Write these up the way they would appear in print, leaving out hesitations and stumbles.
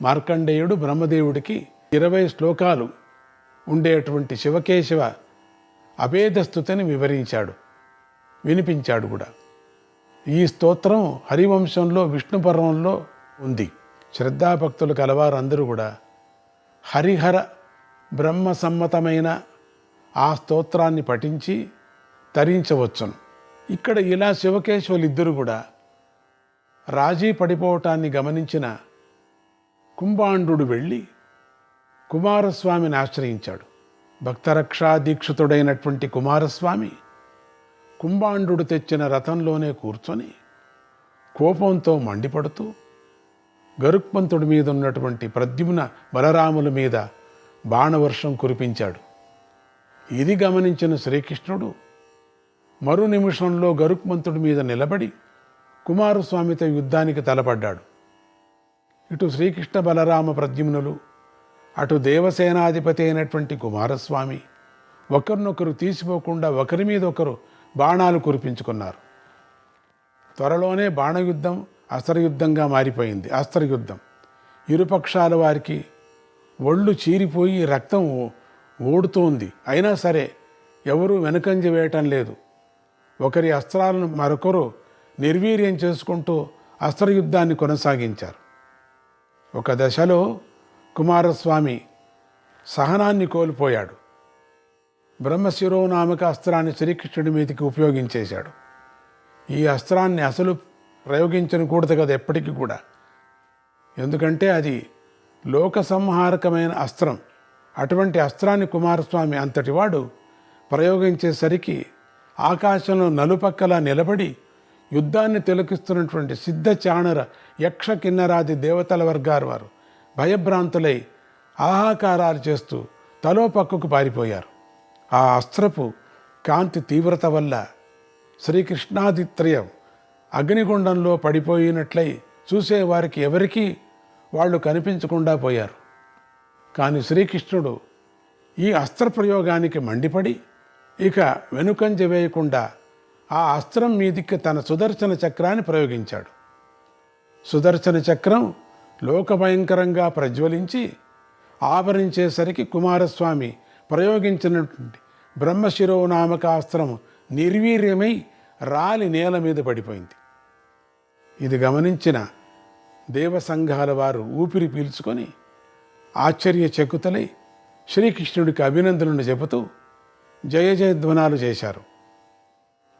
మార్కండేయుడు బ్రహ్మదేవుడికి 20 శ్లోకాలు ఉండేటువంటి శివకేశవ అభేదస్థుతిని వినిపించాడు కూడా. ఈ స్తోత్రం హరివంశంలో విష్ణు పర్వంలో ఉంది. శ్రద్ధాభక్తులు కలవారందరూ కూడా హరిహర బ్రహ్మ సమ్మతమైన ఆ స్తోత్రాన్ని పఠించి తరించవచ్చును. ఇక్కడ ఇలా శివకేశవులిద్దరూ కూడా రాజీ పడిపోవటాన్ని గమనించిన కుంభాండు వెళ్ళి కుమారస్వామిని ఆశ్రయించాడు. భక్తరక్షా దీక్షితుడైనటువంటి కుమారస్వామి కుంభాండు తెచ్చిన రథంలోనే కూర్చొని కోపంతో మండిపడుతూ గరుక్మంతుడి మీద ఉన్నటువంటి ప్రద్యుమ్న బలరాముల మీద బాణవర్షం కురిపించాడు. ఇది గమనించిన శ్రీకృష్ణుడు మరు నిమిషంలో గరుక్మంతుడి మీద నిలబడి కుమారస్వామితో యుద్ధానికి తలపడ్డాడు. ఇటు శ్రీకృష్ణ బలరామ ప్రద్యుమ్నులు, అటు దేవసేనాధిపతి అయినటువంటి కుమారస్వామి ఒకరినొకరు తీసిపోకుండా ఒకరి మీద ఒకరు బాణాలు కురిపించుకున్నారు. త్వరలోనే బాణయుద్ధం అస్త్రయుద్ధంగా మారిపోయింది. అస్త్రయుద్ధం ఇరుపక్షాల వారికి ఒళ్ళు చీరిపోయి రక్తం ఓడుతోంది. అయినా సరే ఎవరూ వెనుకంజ వేయటం లేదు. ఒకరి అస్త్రాలను మరొకరు నిర్వీర్యం చేసుకుంటూ అస్త్రయుద్ధాన్ని కొనసాగించారు. ఒక దశలో కుమారస్వామి సహనాన్ని కోల్పోయాడు. బ్రహ్మశిరోనామక అస్త్రాన్ని శ్రీకృష్ణుడి మీదకి ఉపయోగించేశాడు. ఈ అస్త్రాన్ని అసలు ప్రయోగించకూడదు కదా ఎప్పటికీ కూడా, ఎందుకంటే అది లోక సంహారకమైన అస్త్రం. అటువంటి అస్త్రాన్ని కుమారస్వామి అంతటివాడు ప్రయోగించేసరికి ఆకాశంలో నలుపక్కలా నిలబడి యుద్ధాన్ని తిలకిస్తున్నటువంటి సిద్ధ చాణర యక్ష కిన్నరాది దేవతల వర్గాల వారు భయభ్రాంతులై ఆహాకారాలు చేస్తూ తలో పక్కకు పారిపోయారు. ఆ అస్త్రపు కాంతి తీవ్రత వల్ల శ్రీకృష్ణాదిత్రయం అగ్నిగుండంలో పడిపోయినట్లయి చూసేవారికి ఎవరికీ వాళ్ళు కనిపించకుండా పోయారు. కానీ శ్రీకృష్ణుడు ఈ అస్త్రప్రయోగానికి మండిపడి ఇక వెనుకంజ వేయకుండా ఆ అస్త్రం మీదికి తన సుదర్శన చక్రాన్ని ప్రయోగించాడు. సుదర్శన చక్రం లోకభయంకరంగా ప్రజ్వలించి ఆవరించేసరికి కుమారస్వామి ప్రయోగించినటువంటి బ్రహ్మశిరోనామక అస్త్రం నిర్వీర్యమై రాలి నేల మీద పడిపోయింది. ఇది గమనించిన దేవసంఘాల వారు ఊపిరి పీల్చుకొని ఆశ్చర్యచకితులై శ్రీకృష్ణుడికి అభినందనలు చెబుతూ జయ జయధ్వనాలు చేశారు.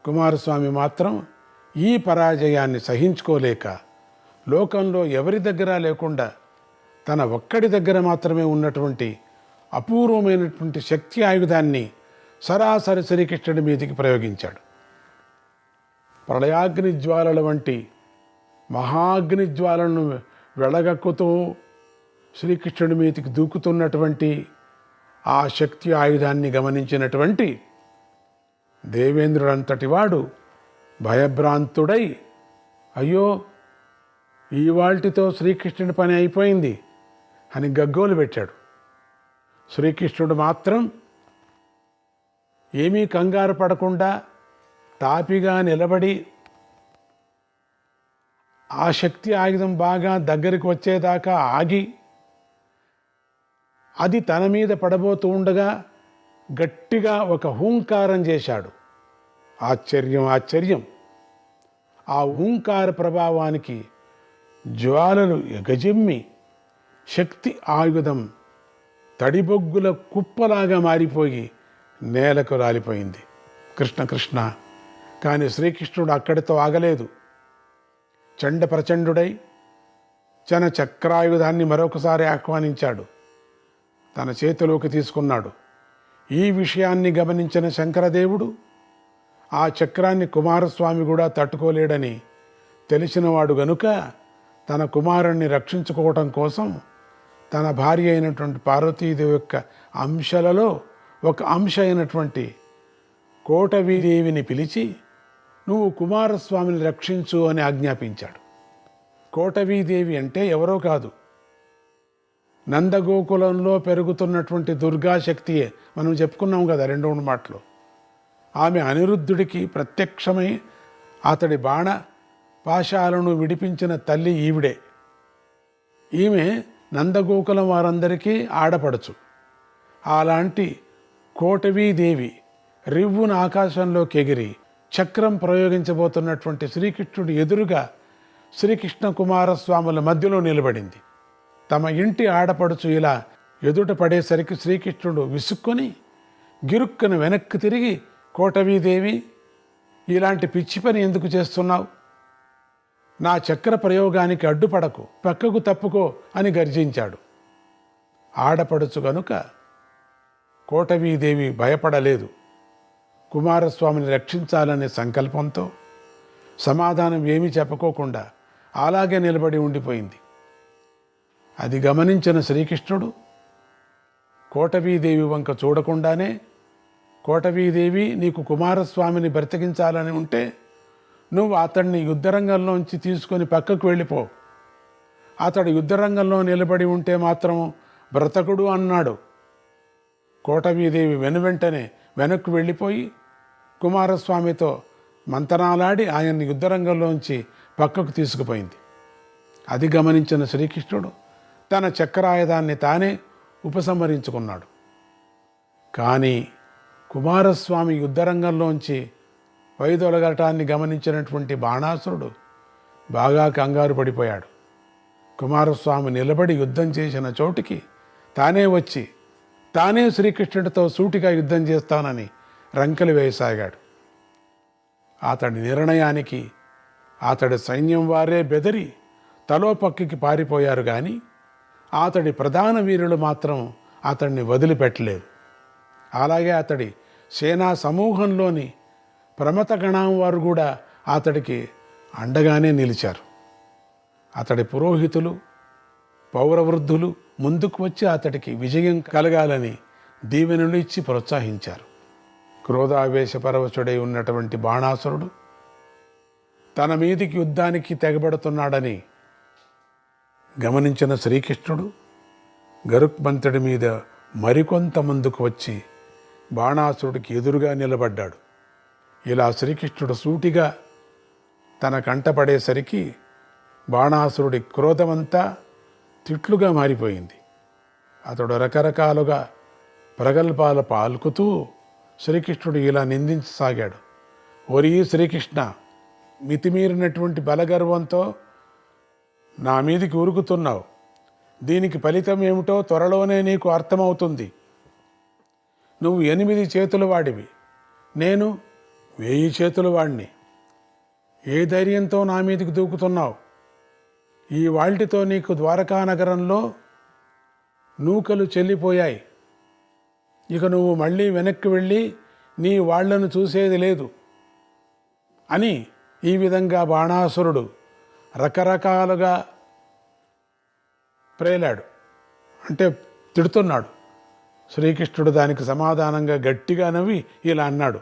కుమారస్వామి మాత్రం ఈ పరాజయాన్ని సహించుకోలేక లోకంలో ఎవరి దగ్గర లేకుండా తన ఒక్కడి దగ్గర మాత్రమే ఉన్నటువంటి అపూర్వమైనటువంటి శక్తి ఆయుధాన్ని సరాసరి శ్రీకృష్ణుడి మీదికి ప్రయోగించాడు. ప్రళయాగ్ని జ్వాలల వంటి మహాగ్ని జ్వాలను వెళగక్కుతూ శ్రీకృష్ణుడి మీదికి దూకుతున్నటువంటి ఆ శక్తి ఆయుధాన్ని గమనించినటువంటి దేవేంద్రుడంతటి వాడు భయభ్రాంతుడై, అయ్యో ఇవాల్టితో శ్రీకృష్ణుడి పని అయిపోయింది అని గగ్గోలు పెట్టాడు. శ్రీకృష్ణుడు మాత్రం ఏమీ కంగారు పడకుండా తాపిగా నిలబడి ఆ శక్తి ఆయుధం బాగా దగ్గరికి వచ్చేదాకా ఆగి అది తన మీద పడబోతూ ఉండగా గట్టిగా ఒక హూంకారం చేశాడు. ఆశ్చర్యం ఆశ్చర్యం! ఆ హూంకార ప్రభావానికి జ్వాలలు ఎగజిమ్మి శక్తి ఆయుధం తడిబొగ్గుల కుప్పలాగా మారిపోయి నేలకు రాలిపోయింది. కృష్ణ కృష్ణ! కానీ శ్రీకృష్ణుడు అక్కడితో ఆగలేదు. చండ ప్రచండుడై చన చక్రాయుధాన్ని మరొకసారి ఆహ్వానించాడు. తన చేతిలోకి తీసుకున్నాడు. ఈ విషయాన్ని గమనించిన శంకరదేవుడు ఆ చక్రాన్ని కుమారస్వామి కూడా తట్టుకోలేడని తెలిసినవాడు గనుక తన కుమారుణ్ణి రక్షించుకోవటం కోసం తన భార్య అయినటువంటి పార్వతీదేవి యొక్క అంశలలో ఒక అంశ అయినటువంటి కోటవీదేవిని పిలిచి, నువ్వు కుమారస్వామిని రక్షించు అని ఆజ్ఞాపించాడు. కోటవీదేవి అంటే ఎవరో కాదు, నందగోకులంలో పెరుగుతున్నటువంటి దుర్గాశక్తియే. మనం చెప్పుకున్నాం కదా 2 మాటలు. ఆమె అనిరుద్ధుడికి ప్రత్యక్షమై అతడి బాణ పాశాలను విడిపించిన తల్లి ఈవిడే. ఈమె నందగోకులం వారందరికీ ఆడపడచ్చు. అలాంటి కోటవీదేవి రివ్వున ఆకాశంలోకి ఎగిరి చక్రం ప్రయోగించబోతున్నటువంటి శ్రీకృష్ణుడి ఎదురుగా శ్రీకృష్ణ కుమారస్వాముల మధ్యలో నిలబడింది. తమ ఇంటి ఆడపడుచు ఇలా ఎదుట పడేసరికి శ్రీకృష్ణుడు విసుక్కొని గిరుక్కును వెనక్కి తిరిగి, కోటవీదేవి, ఇలాంటి పిచ్చి పని ఎందుకు చేస్తున్నావు? నా చక్ర ప్రయోగానికి అడ్డుపడకు, పక్కకు తప్పుకో అని గర్జించాడు. ఆడపడుచు గనుక కోటవీదేవి భయపడలేదు. కుమారస్వామిని రక్షించాలనే సంకల్పంతో సమాధానం ఏమీ చెప్పుకోకుండా అలాగే నిలబడి ఉండిపోయింది. అది గమనించిన శ్రీకృష్ణుడు కోటవీదేవి వంక చూడకుండానే, కోటవీదేవి, నీకు కుమారస్వామిని బ్రతికించాలని ఉంటే నువ్వు అతడిని యుద్ధరంగంలోంచి తీసుకొని పక్కకు వెళ్ళిపో. అతడు యుద్ధరంగంలో నిలబడి ఉంటే మాత్రం బ్రతకుడు అన్నాడు. కోటవీదేవి వెనువెంటనే వెనక్కు వెళ్ళిపోయి కుమారస్వామితో మంతనాలాడి ఆయన్ని యుద్ధరంగంలోంచి పక్కకు తీసుకుపోయింది. అది గమనించిన శ్రీకృష్ణుడు తన చక్రాయుధాన్ని తానే ఉపసంహరించుకున్నాడు. కానీ కుమారస్వామి యుద్ధరంగంలోంచి వైదొలగటాన్ని గమనించినటువంటి బాణాసురుడు బాగా కంగారు పడిపోయాడు. కుమారస్వామి నిలబడి యుద్ధం చేసిన చోటికి తానే వచ్చి తానే శ్రీకృష్ణుడితో సూటిగా యుద్ధం చేస్తానని రంకెలు వేయసాగాడు. అతడి నిర్ణయానికి అతడి సైన్యం వారే బెదిరి తలో పక్కకి పారిపోయారు. కానీ అతడి ప్రధాన వీరులు మాత్రం అతడిని వదిలిపెట్టలేదు. అలాగే అతడి సేనా సమూహంలోని ప్రమథ గణం వారు కూడా అతడికి అండగానే నిలిచారు. అతడి పురోహితులు, పౌరవృద్ధులు ముందుకు వచ్చి అతడికి విజయం కలగాలని దీవెనలు ఇచ్చి ప్రోత్సహించారు. క్రోధావేశపరవశుడై ఉన్నటువంటి బాణాసురుడు తన మీదికి యుద్ధానికి తెగబడుతున్నాడని గమనించిన శ్రీకృష్ణుడు గరుక్మంతుడి మీద మరికొంత ముందుకు వచ్చి బాణాసురుడికి ఎదురుగా నిలబడ్డాడు. ఇలా శ్రీకృష్ణుడు సూటిగా తన కంటపడేసరికి బాణాసురుడి క్రోధమంతా తిట్లుగా మారిపోయింది. అతడు రకరకాలుగా ప్రగల్భాలు పాల్కుతూ శ్రీకృష్ణుడు ఇలా నిందించసాగాడు. ఒరీ శ్రీకృష్ణ, మితిమీరినటువంటి బలగర్వంతో నా మీదికి ఉరుకుతున్నావు. దీనికి ఫలితం ఏమిటో త్వరలోనే నీకు అర్థమవుతుంది. నువ్వు 8 చేతుల వాడివి, నేను 1000 చేతుల వాడిని. ఏ ధైర్యంతో నా మీదికి దూకుతున్నావు? ఈ వాల్టితో నీకు ద్వారకా నగరంలో నూకలు చెల్లిపోయాయి. ఇక నువ్వు మళ్ళీ వెనక్కి వెళ్ళి నీ వాళ్లను చూసేది లేదు అని ఈ విధంగా బాణాసురుడు రకరకాలుగా ప్రేలాడు, అంటే తిడుతున్నాడు. శ్రీకృష్ణుడు దానికి సమాధానంగా గట్టిగా నవ్వి ఇలా అన్నాడు.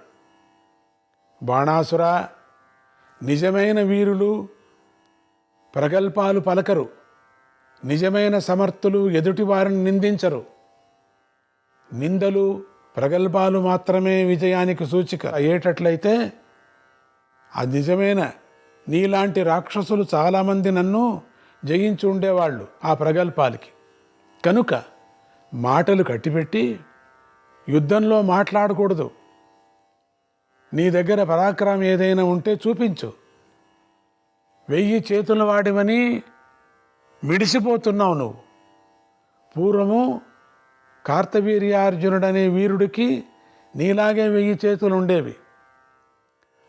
బాణాసురా, నిజమైన వీరులు ప్రగల్భాలు పలకరు, నిజమైన సమర్థులు ఎదుటివారిని నిందించరు. నిందలు, ప్రగల్భాలు మాత్రమే విజయానికి సూచిక అయ్యేటట్లయితే అది నిజమైన నీలాంటి రాక్షసులు చాలామంది నన్ను జయించి ఉండేవాళ్ళు ఆ ప్రగల్భాలకి. కనుక మాటలు కట్టిపెట్టి యుద్ధంలో మాట్లాడకూడదు. నీ దగ్గర పరాక్రమం ఏదైనా ఉంటే చూపించు. 1000 చేతుల వాడివని మిడిసిపోతున్నావు నువ్వు. పూర్వము కార్తవీర్యార్జునుడనే వీరుడికి నీలాగే 1000 చేతులు ఉండేవి.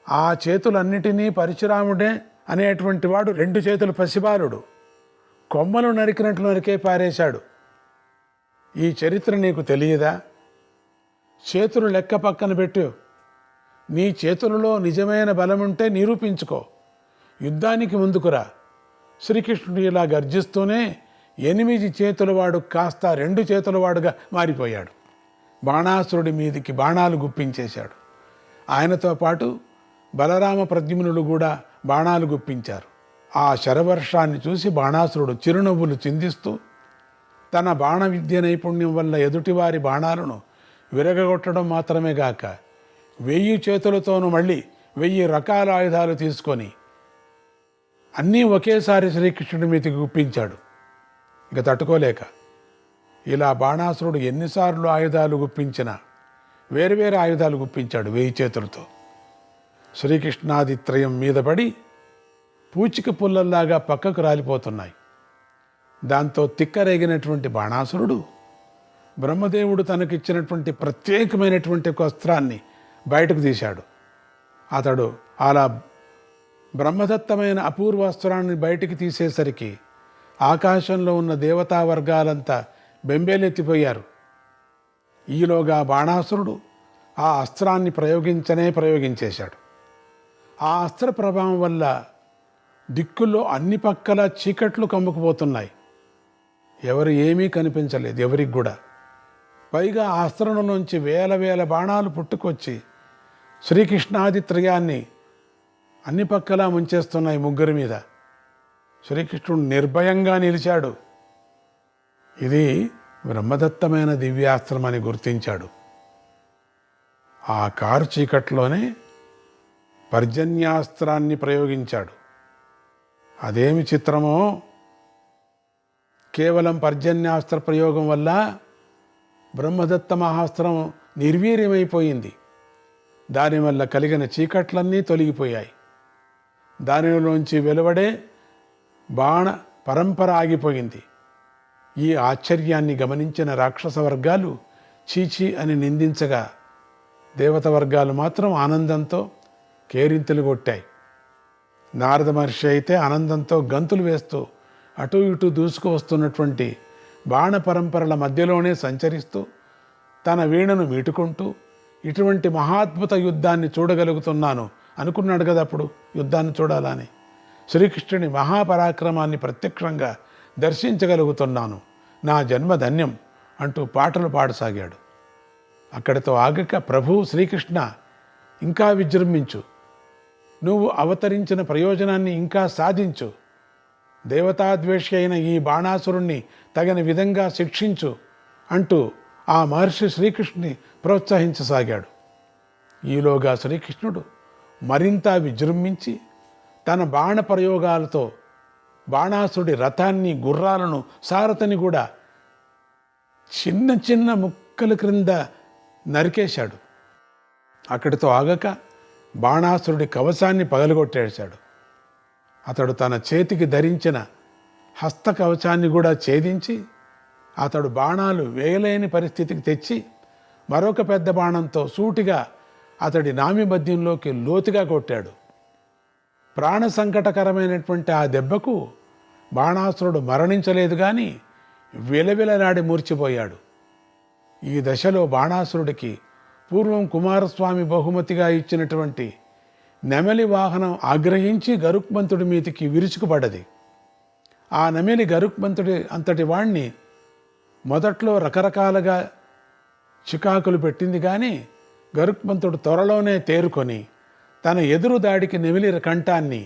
ఆ చేతులన్నిటినీ పరశురాముడే అనేటువంటి వాడు 2 చేతుల పసిబాలుడు కొమ్మలు నరికినట్లు నరికే పారేశాడు. ఈ చరిత్ర నీకు తెలియదా? చేతులు లెక్క పక్కన పెట్టు. నీ చేతులలో నిజమైన బలముంటే నిరూపించుకో. యుద్ధానికి ముందుకురా. శ్రీకృష్ణుడు ఇలా గర్జిస్తూనే 8 చేతుల వాడు కాస్త 2 చేతుల వాడుగా మారిపోయాడు. బాణాసురుడి మీదికి బాణాలు గుప్పించేశాడు. ఆయనతో పాటు బలరామ ప్రద్యుమ్నులు కూడా బాణాలు గుప్పించారు. ఆ శరవర్షాన్ని చూసి బాణాసురుడు చిరునవ్వులు చిందిస్తూ తన బాణ విద్య నైపుణ్యం వల్ల ఎదుటివారి బాణాలను విరగగొట్టడం మాత్రమే గాక 1000 చేతులతోనూ మళ్ళీ 1000 రకాల ఆయుధాలు తీసుకొని అన్నీ ఒకేసారి శ్రీకృష్ణుడి మీదకి గుప్పించాడు. ఇక తట్టుకోలేక ఇలా బాణాసురుడు ఎన్నిసార్లు ఆయుధాలు గుప్పించినా వేరువేరు ఆయుధాలు గుప్పించాడు 1000 చేతులతో. శ్రీకృష్ణాదిత్రయం మీద పడి పూచిక పుల్లల్లాగా పక్కకు రాలిపోతున్నాయి. దాంతో తిక్కరేగినటువంటి బాణాసురుడు బ్రహ్మదేవుడు తనకిచ్చినటువంటి ప్రత్యేకమైనటువంటి ఒక అస్త్రాన్ని బయటకు తీశాడు. అతడు అలా బ్రహ్మదత్తమైన అపూర్వ అస్త్రాన్ని బయటికి తీసేసరికి ఆకాశంలో ఉన్న దేవతా వర్గాలంతా బెంబేలెత్తిపోయారు. ఈలోగా బాణాసురుడు ఆ అస్త్రాన్ని ప్రయోగించేశాడు. ఆ అస్త్ర ప్రభావం వల్ల దిక్కుల్లో అన్ని పక్కల చీకట్లు కమ్ముకుపోతున్నాయి. ఎవరు ఏమీ కనిపించలేదు ఎవరికి కూడా. పైగా ఆ అస్త్రంలోంచి వేల వేల బాణాలు పుట్టుకొచ్చి శ్రీకృష్ణాదిత్రయాన్ని అన్ని పక్కలా ముంచేస్తున్నాయి ముగ్గురి మీద. శ్రీకృష్ణుడు నిర్భయంగా నిలిచాడు. ఇది బ్రహ్మదత్తమైన దివ్యాస్త్రం అని గుర్తించాడు. ఆ కారు చీకట్లోనే పర్జన్యాస్త్రాన్ని ప్రయోగించాడు. అదేమి చిత్రమో, కేవలం పర్జన్యాస్త్ర ప్రయోగం వల్ల బ్రహ్మదత్త మహాస్త్రం నిర్వీర్యమైపోయింది. దానివల్ల కలిగిన చీకట్లన్నీ తొలగిపోయాయి. దానిలోంచి వెలువడే బాణ పరంపర ఆగిపోయింది. ఈ ఆశ్చర్యాన్ని గమనించిన రాక్షస వర్గాలు చీచీ అని నిందించగా, దేవత వర్గాలు మాత్రం ఆనందంతో కేరింతలు కొట్టాయి. నారద మహర్షి అయితే ఆనందంతో గంతులు వేస్తూ అటు ఇటు దూసుకు వస్తున్నటువంటి బాణ పరంపరల మధ్యలోనే సంచరిస్తూ తన వీణను మీటుకుంటూ ఇటువంటి మహాద్భుత యుద్ధాన్ని చూడగలుగుతున్నాను అనుకున్నాడు కదా. అప్పుడు యుద్ధాన్ని చూడాలని, శ్రీకృష్ణుని మహాపరాక్రమాన్ని ప్రత్యక్షంగా దర్శించగలుగుతున్నాను, నా జన్మ ధన్యం అంటూ పాటలు పాడసాగాడు. అక్కడితో ఆగక, ప్రభువు శ్రీకృష్ణ ఇంకా విజృంభించు, నువ్వు అవతరించిన ప్రయోజనాన్ని ఇంకా సాధించు, దేవతాద్వేషి అయిన ఈ బాణాసురుణ్ణి తగిన విధంగా శిక్షించు అంటూ ఆ మహర్షి శ్రీకృష్ణుని ప్రోత్సహించసాగాడు. ఈలోగా శ్రీకృష్ణుడు మరింత విజృంభించి తన బాణ ప్రయోగాలతో బాణాసురుడి రథాన్ని, గుర్రాలను, సారథిని కూడా చిన్న చిన్న ముక్కల క్రింద నరికేశాడు. అక్కడితో ఆగక బాణాసురుడి కవచాన్ని పగలగొట్టేశాడు. అతడు తన చేతికి ధరించిన హస్త కవచాన్ని కూడా ఛేదించి అతడు బాణాలు వేయలేని పరిస్థితికి తెచ్చి మరొక పెద్ద బాణంతో సూటిగా అతడి నామి మధ్యంలోకి లోతుగా కొట్టాడు. ప్రాణ సంకటకరమైనటువంటి ఆ దెబ్బకు బాణాసురుడు మరణించలేదు కానీ విలవిలలాడి మూర్చిపోయాడు. ఈ దశలో బాణాసురుడికి పూర్వం కుమారస్వామి బహుమతిగా ఇచ్చినటువంటి నెమలి వాహనం ఆగ్రహించి గరుక్మంతుడి మీదికి విరుచుకుపడ్డది. ఆ నెమలి గరుక్మంతుడి అంతటి వాణ్ణి మొదట్లో రకరకాలుగా చికాకులు పెట్టింది కానీ గరుక్మంతుడు త్వరలోనే తేరుకొని తన ఎదురు దాడికి నెమిలి కంఠాన్ని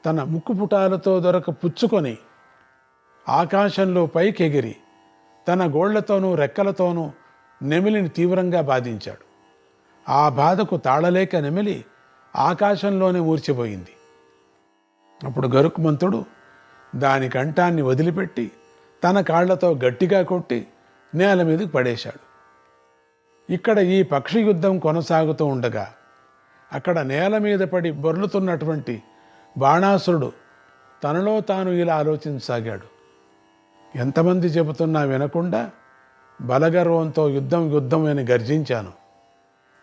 తన ముక్కుపుటాలతో పుచ్చుకొని ఆకాశంలో పైకెగిరి తన గోళ్లతోనూ రెక్కలతోనూ నెమిలిని తీవ్రంగా బాధించాడు. ఆ బాధకు తాళలేక నెమిలి ఆకాశంలోనే మూర్చిపోయింది. అప్పుడు గరుక్మంతుడు దాని కంఠాన్ని వదిలిపెట్టి తన కాళ్లతో గట్టిగా కొట్టి నేల మీదకు పడేశాడు. ఇక్కడ ఈ పక్షి యుద్ధం కొనసాగుతూ ఉండగా అక్కడ నేల మీద పడి బొర్లుతున్నటువంటి బాణాసురుడు తనలో తాను ఇలా ఆలోచించసాగాడు. ఎంతమంది చెబుతున్నా వినకుండా బలగర్వంతో యుద్ధం అని గర్జించాను.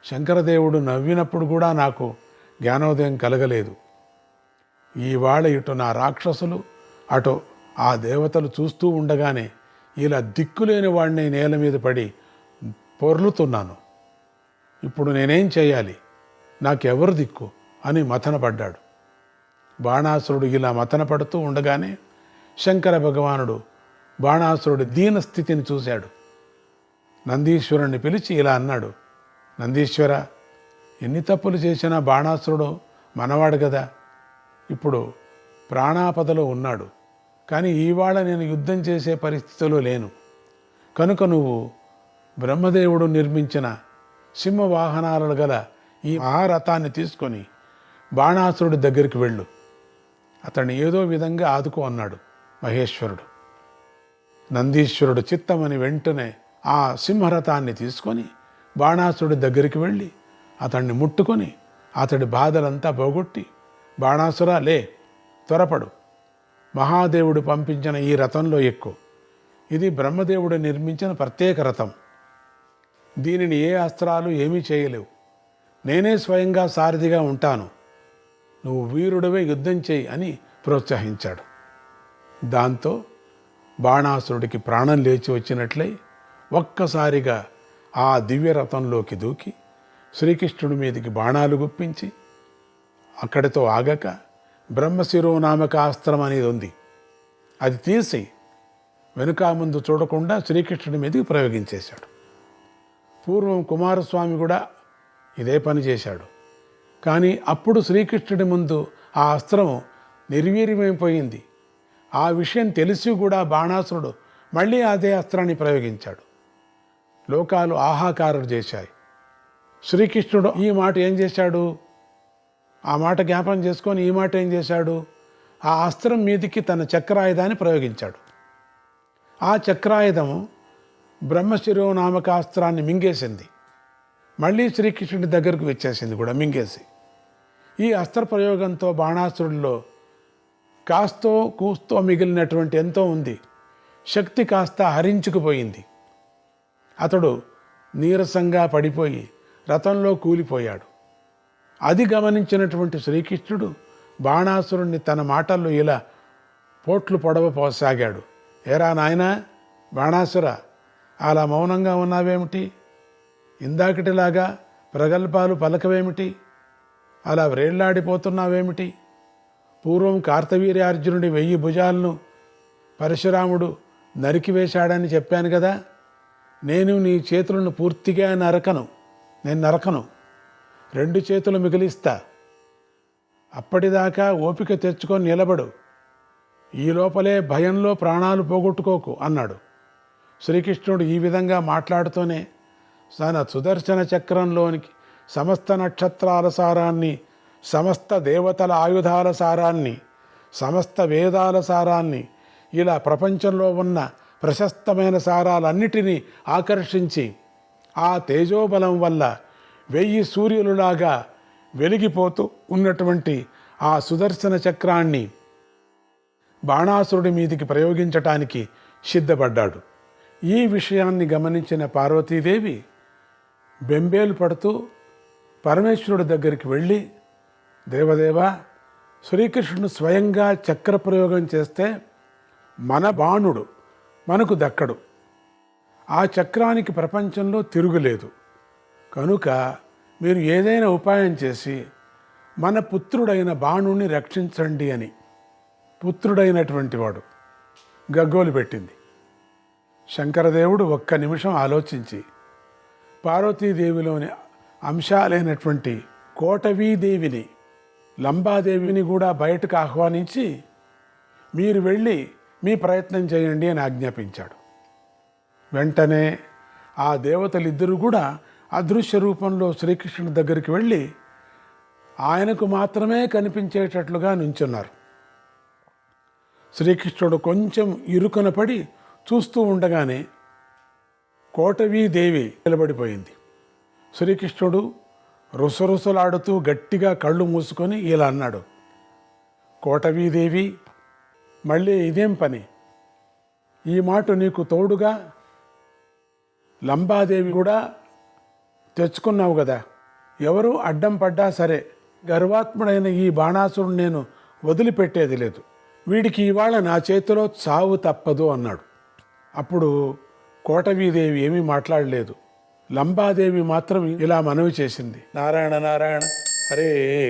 శంకరదేవుడు నవ్వినప్పుడు కూడా నాకు జ్ఞానోదయం కలగలేదు. ఈవాళ ఇటు నా రాక్షసులు అటు ఆ దేవతలు చూస్తూ ఉండగానే ఇలా దిక్కులేని వాడిని నేల మీద పడి పొర్లుతున్నాను. ఇప్పుడు నేనేం చేయాలి, నాకెవరు దిక్కు అని మథనపడ్డాడు. బాణాసురుడు ఇలా మథనపడుతూ ఉండగానే శంకర భగవానుడు బాణాసురుడి దీనస్థితిని చూశాడు. నందీశ్వరుణ్ణి పిలిచి ఇలా అన్నాడు, నందీశ్వర, ఎన్ని తప్పులు చేసినా బాణాసురుడు మనవాడు కదా, ఇప్పుడు ప్రాణాపదలో ఉన్నాడు, కానీ ఈవాళ నేను యుద్ధం చేసే పరిస్థితిలో లేను. కనుక నువ్వు బ్రహ్మదేవుడు నిర్మించిన సింహవాహనాలు గల ఈ మహారథాన్ని తీసుకొని బాణాసురుడి దగ్గరికి వెళ్ళు, అతన్ని ఏదో విధంగా ఆదుకో అన్నాడు మహేశ్వరుడు. నందీశ్వరుడు చిత్తమని వెంటనే ఆ సింహరథాన్ని తీసుకొని బాణాసురుడి దగ్గరికి వెళ్ళి అతన్ని ముట్టుకొని అతడి బాధలంతా పోగొట్టి, బాణాసురా లే, త్వరపడు, మహాదేవుడు పంపించిన ఈ రథంలో ఎక్కు. ఇది బ్రహ్మదేవుడు నిర్మించిన ప్రత్యేక రథం. దీనిని ఏ అస్త్రాలు ఏమీ చేయలేవు. నేనే స్వయంగా సారథిగా ఉంటాను. నువ్వు వీరుడివే యుద్ధం చేయి అని ప్రోత్సహించాడు. దాంతో బాణాసురుడికి ప్రాణం లేచి వచ్చినట్లయి ఒక్కసారిగా ఆ దివ్యరథంలోకి దూకి శ్రీకృష్ణుడి మీదికి బాణాలు గుప్పించి, అక్కడితో ఆగక బ్రహ్మశిరోనామక అస్త్రం అనేది ఉంది, అది తీసి వెనుక ముందు చూడకుండా శ్రీకృష్ణుడి మీదకి ప్రయోగించేశాడు. పూర్వం కుమారస్వామి కూడా ఇదే పని చేశాడు. కానీ అప్పుడు శ్రీకృష్ణుడి ముందు ఆ అస్త్రం నిర్వీర్యమైపోయింది. ఆ విషయం తెలిసి కూడా బాణాసురుడు మళ్ళీ అదే అస్త్రాన్ని ప్రయోగించాడు. లోకాలు ఆహాకారం చేశాయి. శ్రీకృష్ణుడు ఈ మాట ఏం చేశాడు? ఆ మాట జ్ఞాపనం చేసుకొని ఈ మాట ఏం చేశాడు? ఆ అస్త్రం మీదికి తన చక్రాయుధాన్ని ప్రయోగించాడు. ఆ చక్రాయుధము బ్రహ్మశిరోనామకాస్త్రాన్ని మింగేసింది. మళ్ళీ శ్రీకృష్ణుడి దగ్గరకు వచ్చేసింది కూడా మింగేసి. ఈ అస్త్ర ప్రయోగంతో బాణాసురుడిలో కాస్తో కూస్తో మిగిలినటువంటి ఎంతో ఉంది. శక్తి కాస్త హరించుకుపోయింది. అతడు నీరసంగా పడిపోయి రథంలో కూలిపోయాడు. అది గమనించినటువంటి శ్రీకృష్ణుడు బాణాసురుణ్ణి తన మాటల్లో ఇలా పోట్లు పొడవపోసాగాడు. ఏరా నాయనా బాణాసుర, అలా మౌనంగా ఉన్నావేమిటి? ఇందాకటిలాగా ప్రగల్భాలు పలకవేమిటి? అలా వ్రేళ్లాడిపోతున్నావేమిటి? పూర్వం కార్తవీర్యార్జునుడి 1000 భుజాలను పరశురాముడు నరికివేశాడని చెప్పాను కదా. నేను నీ చేతులను పూర్తిగా నేను నరకను, 2 చేతులు మిగిలిస్తా. అప్పటిదాకా ఓపిక తెచ్చుకొని నిలబడు. ఈ లోపలే భయంలో ప్రాణాలు పోగొట్టుకోకు అన్నాడు. శ్రీకృష్ణుడు ఈ విధంగా మాట్లాడుతూనే తన సుదర్శన చక్రంలోనికి సమస్త నక్షత్రాల సారాన్ని, సమస్త దేవతల ఆయుధాల సారాన్ని, సమస్త వేదాల సారాన్ని, ఇలా ప్రపంచంలో ఉన్న ప్రశస్తమైన సారాలన్నిటినీ ఆకర్షించి ఆ తేజోబలం వల్ల 1000 సూర్యులులాగా వెలిగిపోతూ ఉన్నటువంటి ఆ సుదర్శన చక్రాన్ని బాణాసురుడి మీదికి ప్రయోగించటానికి సిద్ధపడ్డాడు. ఈ విషయాన్ని గమనించిన పార్వతీదేవి బెంబేలు పడుతూ పరమేశ్వరుడి దగ్గరికి వెళ్ళి, దేవదేవ, శ్రీకృష్ణుడు స్వయంగా చక్ర ప్రయోగం చేస్తే మన బాణుడు మనకు దక్కడు. ఆ చక్రానికి ప్రపంచంలో తిరుగులేదు. కనుక మీరు ఏదైనా ఉపాయం చేసి మన పుత్రుడైన బాణుణ్ణి రక్షించండి అని పుత్రుడైనటువంటి వాడు గగ్గోలు పెట్టింది. శంకరదేవుడు ఒక్క నిమిషం ఆలోచించి పార్వతీదేవిలోని అంశాలైనటువంటి కోటవీదేవిని, లంబాదేవిని కూడా బయటకు ఆహ్వానించి మీరు వెళ్ళి మీ ప్రయత్నం చేయండి అని ఆజ్ఞాపించాడు. వెంటనే ఆ దేవతలిద్దరూ కూడా అదృశ్య రూపంలో శ్రీకృష్ణుడి దగ్గరికి వెళ్ళి ఆయనకు మాత్రమే కనిపించేటట్లుగా నుంచున్నారు. శ్రీకృష్ణుడు కొంచెం ఇరుకున పడి చూస్తూ ఉండగానే కోటవీదేవి నిలబడిపోయింది. శ్రీకృష్ణుడు రుసరుసలాడుతూ గట్టిగా కళ్ళు మూసుకొని ఇలా అన్నాడు, కోటవీదేవి, మళ్ళీ ఇదేం పని? ఈ మాట నీకు తోడుగా లంబాదేవి కూడా తెచ్చుకున్నావు కదా. ఎవరు అడ్డం పడ్డా సరే గర్వాత్ముడైన ఈ బాణాసురుడు నేను వదిలిపెట్టేది లేదు. వీడికి ఇవాళ నా చేతిలో చావు తప్పదు అన్నాడు. అప్పుడు కోటవీదేవి ఏమీ మాట్లాడలేదు. లంబాదేవి మాత్రం ఇలా మనవి చేసింది, నారాయణ నారాయణ, హరే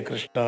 కృష్ణ.